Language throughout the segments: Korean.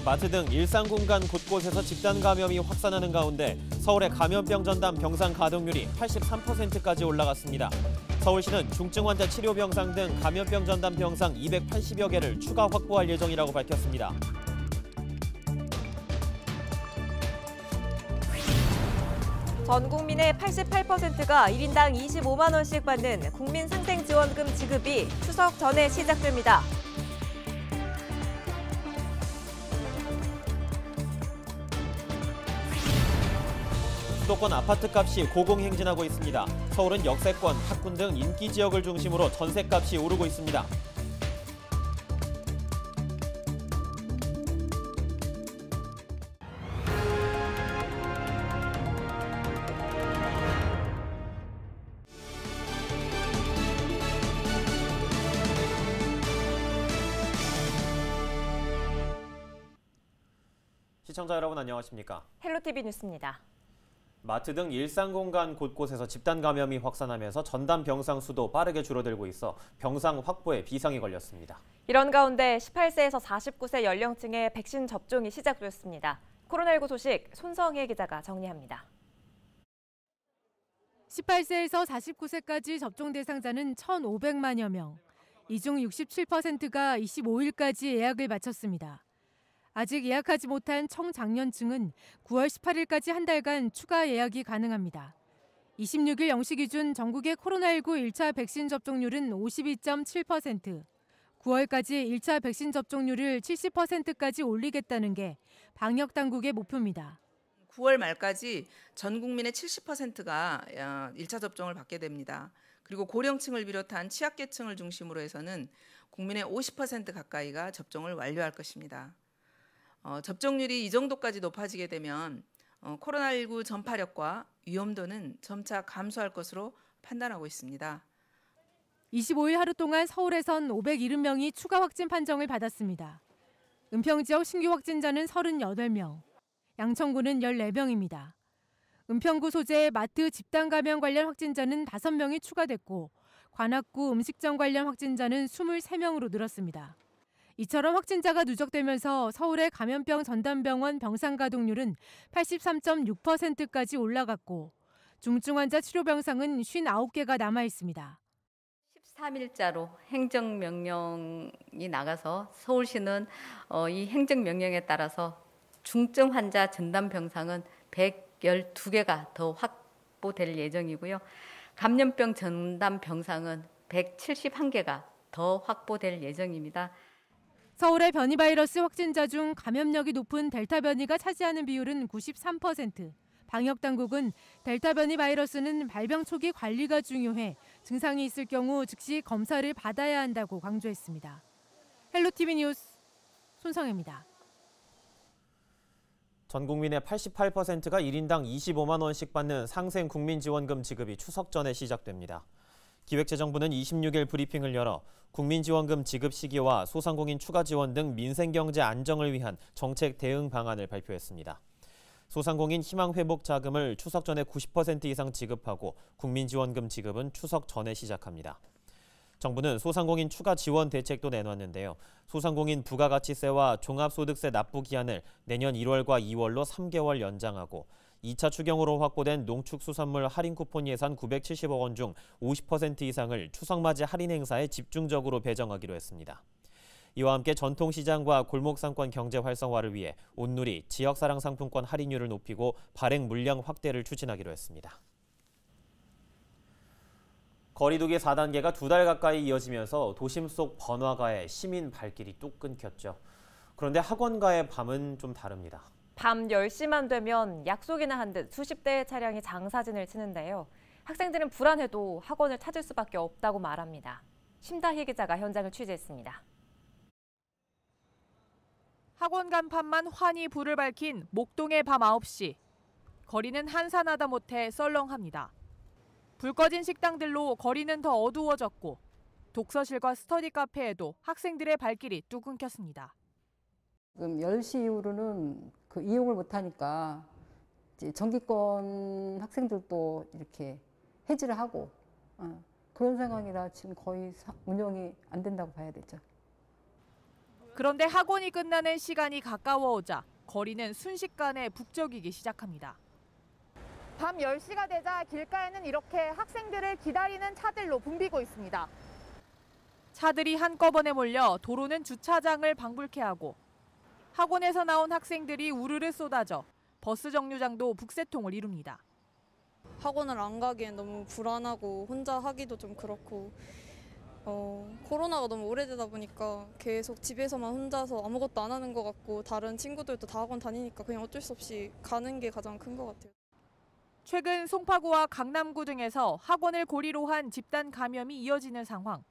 마트 등 일상 공간 곳곳에서 집단 감염이 확산하는 가운데 서울의 감염병 전담 병상 가동률이 83%까지 올라갔습니다. 서울시는 중증 환자 치료 병상 등 감염병 전담 병상 280여 개를 추가 확보할 예정이라고 밝혔습니다. 전 국민의 88%가 1인당 25만 원씩 받는 국민상생지원금 지급이 추석 전에 시작됩니다. 수도권 아파트값이 고공행진하고 있습니다. 서울은 역세권, 학군 등 인기 지역을 중심으로 전세값이 오르고 있습니다. 시청자 여러분 안녕하십니까? 헬로티비 뉴스입니다. 마트 등 일상 공간 곳곳에서 집단 감염이 확산하면서 전담 병상 수도 빠르게 줄어들고 있어 병상 확보에 비상이 걸렸습니다. 이런 가운데 18세에서 49세 연령층의 백신 접종이 시작됐습니다. 코로나19 소식 손성혜 기자가 정리합니다. 18세에서 49세까지 접종 대상자는 1,500만여 명. 이 중 67%가 25일까지 예약을 마쳤습니다. 아직 예약하지 못한 청장년층은 9월 18일까지 한 달간 추가 예약이 가능합니다. 26일 0시 기준 전국의 코로나19 1차 백신 접종률은 52.7%. 9월까지 1차 백신 접종률을 70%까지 올리겠다는 게 방역 당국의 목표입니다. 9월 말까지 전 국민의 70%가 1차 접종을 받게 됩니다. 그리고 고령층을 비롯한 취약계층을 중심으로 해서는 국민의 50% 가까이가 접종을 완료할 것입니다. 접종률이 이 정도까지 높아지게 되면 코로나19 전파력과 위험도는 점차 감소할 것으로 판단하고 있습니다. 25일 하루 동안 서울에선 570명이 추가 확진 판정을 받았습니다. 은평 지역 신규 확진자는 38명, 양천구는 14명입니다. 은평구 소재의 마트 집단 감염 관련 확진자는 5명이 추가됐고 관악구 음식점 관련 확진자는 23명으로 늘었습니다. 이처럼 확진자가 누적되면서 서울의 감염병 전담병원 병상 가동률은 83.6%까지 올라갔고 중증 환자 치료 병상은 59개가 남아 있습니다. 13일자로 행정명령이 나가서 서울시는 이 행정명령에 따라서 중증 환자 전담 병상은 112개가 더 확보될 예정이고요. 감염병 전담 병상은 171개가 더 확보될 예정입니다. 서울의 변이 바이러스 확진자 중 감염력이 높은 델타 변이가 차지하는 비율은 93%. 방역 당국은 델타 변이 바이러스는 발병 초기 관리가 중요해 증상이 있을 경우 즉시 검사를 받아야 한다고 강조했습니다. 헬로티비 뉴스 손성혜입니다. 전 국민의 88%가 1인당 25만 원씩 받는 상생국민지원금 지급이 추석 전에 시작됩니다. 기획재정부는 26일 브리핑을 열어 국민지원금 지급 시기와 소상공인 추가 지원 등 민생경제 안정을 위한 정책 대응 방안을 발표했습니다. 소상공인 희망회복 자금을 추석 전에 90% 이상 지급하고 국민지원금 지급은 추석 전에 시작합니다. 정부는 소상공인 추가 지원 대책도 내놨는데요. 소상공인 부가가치세와 종합소득세 납부 기한을 내년 1월과 2월로 3개월 연장하고 2차 추경으로 확보된 농축수산물 할인 쿠폰 예산 970억 원 중 50% 이상을 추석맞이 할인 행사에 집중적으로 배정하기로 했습니다. 이와 함께 전통시장과 골목상권 경제 활성화를 위해 온누리, 지역사랑 상품권 할인율을 높이고 발행 물량 확대를 추진하기로 했습니다. 거리두기 4단계가 2달 가까이 이어지면서 도심 속 번화가에 시민 발길이 뚝 끊겼죠. 그런데 학원가의 밤은 좀 다릅니다. 밤 10시만 되면 약속이나 한 듯 수십 대의 차량이 장사진을 치는데요. 학생들은 불안해도 학원을 찾을 수밖에 없다고 말합니다. 심다희 기자가 현장을 취재했습니다. 학원 간판만 환히 불을 밝힌 목동의 밤 9시. 거리는 한산하다 못해 썰렁합니다. 불 꺼진 식당들로 거리는 더 어두워졌고 독서실과 스터디 카페에도 학생들의 발길이 뚝 끊겼습니다. 지금 10시 이후로는 그 이용을 못하니까 이제 정기권 학생들도 이렇게 해지를 하고 그런 상황이라 지금 거의 운영이 안 된다고 봐야 되죠. 그런데 학원이 끝나는 시간이 가까워오자 거리는 순식간에 북적이기 시작합니다. 밤 10시가 되자 길가에는 이렇게 학생들을 기다리는 차들로 붐비고 있습니다. 차들이 한꺼번에 몰려 도로는 주차장을 방불케 하고 학원에서 나온 학생들이 우르르 쏟아져 버스 정류장도 북새통을 이룹니다. 학원을 안 가기엔 너무 불안하고 혼자 하기도 좀 그렇고 코로나가 너무 오래되다 보니까 계속 집에서만 혼자서 아무것도 안 하는 것 같고 다른 친구들도 다 학원 다니니까 그냥 어쩔 수 없이 가는 게 가장 큰 것 같아요. 최근 송파구와 강남구 등에서 학원을 고리로 한 집단 감염이 이어지는 상황.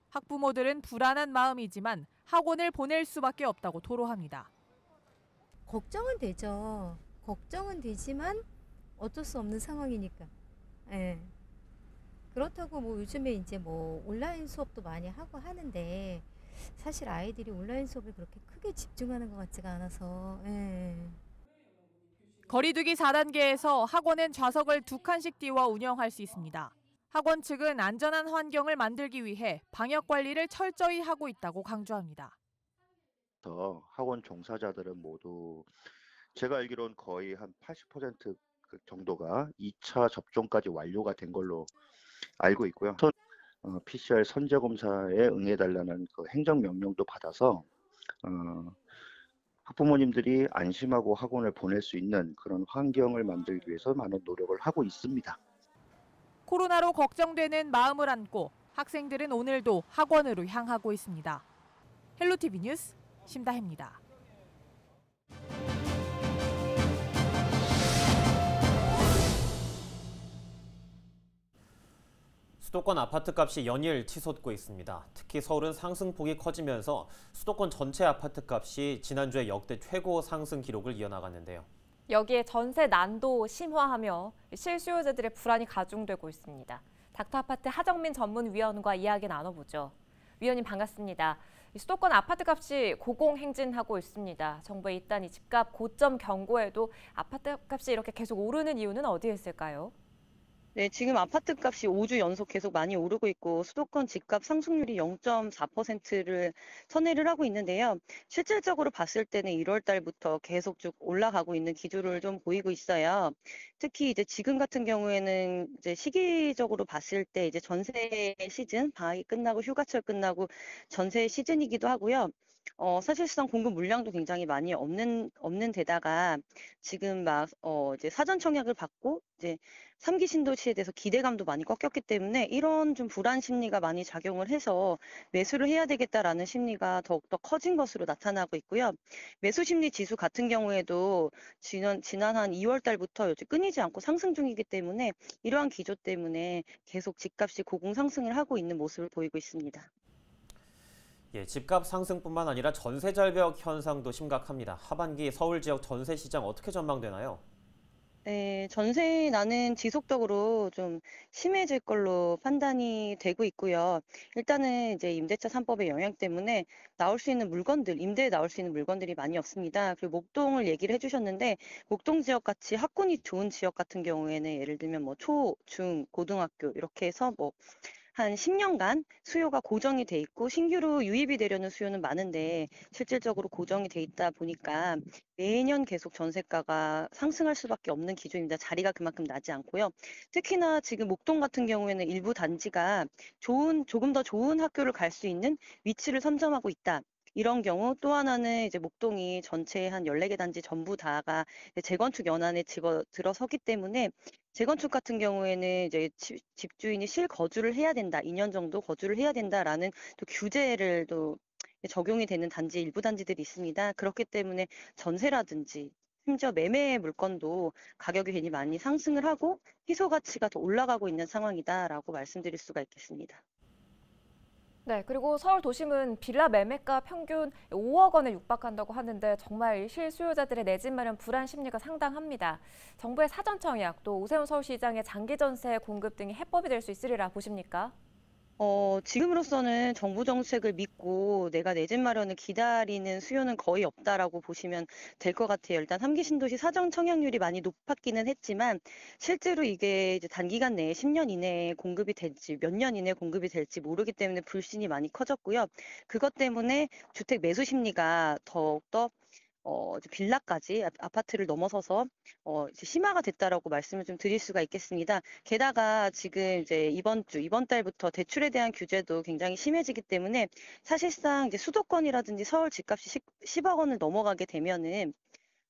학부모들은 불안한 마음이지만 학원을 보낼 수밖에 없다고 토로합니다. 걱정은 되죠. 걱정은 되지만 어쩔 수 없는 상황이니까. 예. 그렇다고 뭐 요즘에 이제 뭐 온라인 수업도 많이 하고 하는데 사실 아이들이 온라인 수업을 그렇게 크게 집중하는 것 같지가 않아서. 예. 거리두기 4단계에서 학원은 좌석을 2칸씩 띄워 운영할 수 있습니다. 학원 측은 안전한 환경을 만들기 위해 방역 관리를 철저히 하고 있다고 강조합니다. 학원 종사자들은 모두 제가 알기로는 거의 한 80% 정도가 2차 접종까지 완료가 된 걸로 알고 있고요. PCR 선제 검사에 응해달라는 그 행정명령도 받아서 학부모님들이 안심하고 학원을 보낼 수 있는 그런 환경을 만들기 위해서 많은 노력을 하고 있습니다. 코로나로 걱정되는 마음을 안고 학생들은 오늘도 학원으로 향하고 있습니다. 헬로티비 뉴스 심다혜입니다. 수도권 아파트값이 연일 치솟고 있습니다. 특히 서울은 상승폭이 커지면서 수도권 전체 아파트값이 지난주에 역대 최고 상승 기록을 이어나갔는데요. 여기에 전세 난도 심화하며 실수요자들의 불안이 가중되고 있습니다. 닥터아파트 하정민 전문위원과 이야기 나눠보죠. 위원님 반갑습니다. 수도권 아파트값이 고공행진하고 있습니다. 정부의 이딴 이 집값 고점 경고에도 아파트값이 이렇게 계속 오르는 이유는 어디에 있을까요? 네, 지금 아파트 값이 5주 연속 계속 많이 오르고 있고 수도권 집값 상승률이 0.4%를 선회를 하고 있는데요. 실질적으로 봤을 때는 1월 달부터 계속 쭉 올라가고 있는 기조를 좀 보이고 있어요. 특히 이제 지금 같은 경우에는 이제 시기적으로 봤을 때 이제 전세 시즌, 방학이 끝나고 휴가철 끝나고 전세 시즌이기도 하고요. 사실상 공급 물량도 굉장히 많이 없는 데다가 지금 이제 사전 청약을 받고 이제 3기 신도시에 대해서 기대감도 많이 꺾였기 때문에 이런 좀 불안 심리가 많이 작용을 해서 매수를 해야 되겠다라는 심리가 더욱더 커진 것으로 나타나고 있고요. 매수 심리 지수 같은 경우에도 지난 한 2월 달부터 요즘 끊이지 않고 상승 중이기 때문에 이러한 기조 때문에 계속 집값이 고공 상승을 하고 있는 모습을 보이고 있습니다. 예, 집값 상승뿐만 아니라 전세 절벽 현상도 심각합니다. 하반기 서울 지역 전세 시장 어떻게 전망되나요? 네, 전세난은 지속적으로 좀 심해질 걸로 판단이 되고 있고요. 일단은 이제 임대차 3법의 영향 때문에 임대에 나올 수 있는 물건들이 많이 없습니다. 그리고 목동을 얘기를 해주셨는데, 목동 지역 같이 학군이 좋은 지역 같은 경우에는 예를 들면 뭐 초, 중, 고등학교 이렇게 해서 한 10년간 수요가 고정이 돼 있고 신규로 유입이 되려는 수요는 많은데 실질적으로 고정이 돼 있다 보니까 매년 계속 전세가가 상승할 수밖에 없는 기조입니다. 자리가 그만큼 나지 않고요. 특히나 지금 목동 같은 경우에는 일부 단지가 조금 더 좋은 학교를 갈 수 있는 위치를 선점하고 있다. 이런 경우 또 하나는 이제 목동이 전체 한 14개 단지 전부 다가 재건축 연한에 들어서기 때문에 재건축 같은 경우에는 이제 집주인이 실거주를 해야 된다. 2년 정도 거주를 해야 된다라는 또 규제를 또 적용이 되는 일부 단지들이 있습니다. 그렇기 때문에 전세라든지 심지어 매매 물건도 가격이 괜히 많이 상승을 하고 희소 가치가 더 올라가고 있는 상황이다라고 말씀드릴 수가 있겠습니다. 네, 그리고 서울 도심은 빌라 매매가 평균 5억 원에 육박한다고 하는데 정말 실수요자들의 내 집 마련 불안 심리가 상당합니다. 정부의 사전 청약 또 오세훈 서울시장의 장기 전세 공급 등이 해법이 될 수 있으리라 보십니까? 지금으로서는 정부 정책을 믿고 내가 내 집 마련을 기다리는 수요는 거의 없다라고 보시면 될 것 같아요. 일단 3기 신도시 사전 청약률이 많이 높았기는 했지만 실제로 이게 이제 단기간 내에 10년 이내에 공급이 될지 몇 년 이내에 공급이 될지 모르기 때문에 불신이 많이 커졌고요. 그것 때문에 주택 매수 심리가 더욱더 이제 빌라까지 아파트를 넘어서서 이제 심화가 됐다라고 말씀을 좀 드릴 수가 있겠습니다. 게다가 지금 이제 이번 달부터 대출에 대한 규제도 굉장히 심해지기 때문에 사실상 이제 수도권이라든지 서울 집값이 10억 원을 넘어가게 되면은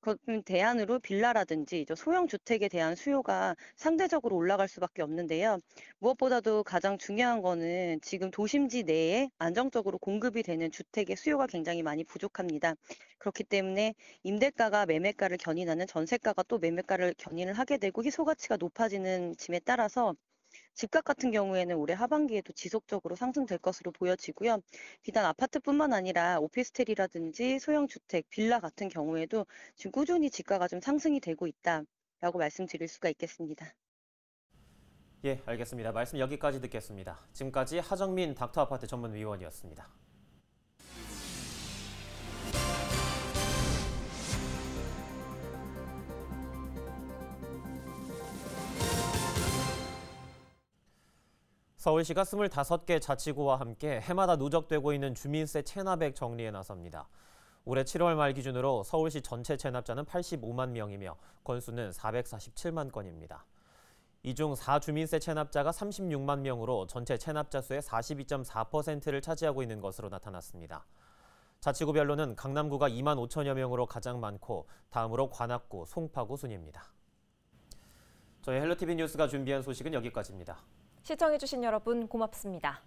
그 대안으로 빌라라든지 이제 소형 주택에 대한 수요가 상대적으로 올라갈 수밖에 없는데요. 무엇보다도 가장 중요한 거는 지금 도심지 내에 안정적으로 공급이 되는 주택의 수요가 굉장히 많이 부족합니다. 그렇기 때문에 임대가가 매매가를 견인하는 전세가가 또 매매가를 견인을 하게 되고 희소 가치가 높아지는 짐에 따라서 집값 같은 경우에는 올해 하반기에도 지속적으로 상승될 것으로 보여지고요. 비단 아파트뿐만 아니라 오피스텔이라든지 소형 주택, 빌라 같은 경우에도 지금 꾸준히 집가가 좀 상승이 되고 있다라고 말씀드릴 수가 있겠습니다. 예, 알겠습니다. 말씀 여기까지 듣겠습니다. 지금까지 하정민 닥터아파트 전문위원이었습니다. 서울시가 25개 자치구와 함께 해마다 누적되고 있는 주민세 체납액 정리에 나섭니다. 올해 7월 말 기준으로 서울시 전체 체납자는 85만 명이며 건수는 447만 건입니다. 이 중 4주민세 체납자가 36만 명으로 전체 체납자 수의 42.4%를 차지하고 있는 것으로 나타났습니다. 자치구별로는 강남구가 2만 5천여 명으로 가장 많고 다음으로 관악구, 송파구 순입니다. 저희 헬로티비 뉴스가 준비한 소식은 여기까지입니다. 시청해주신 여러분 고맙습니다.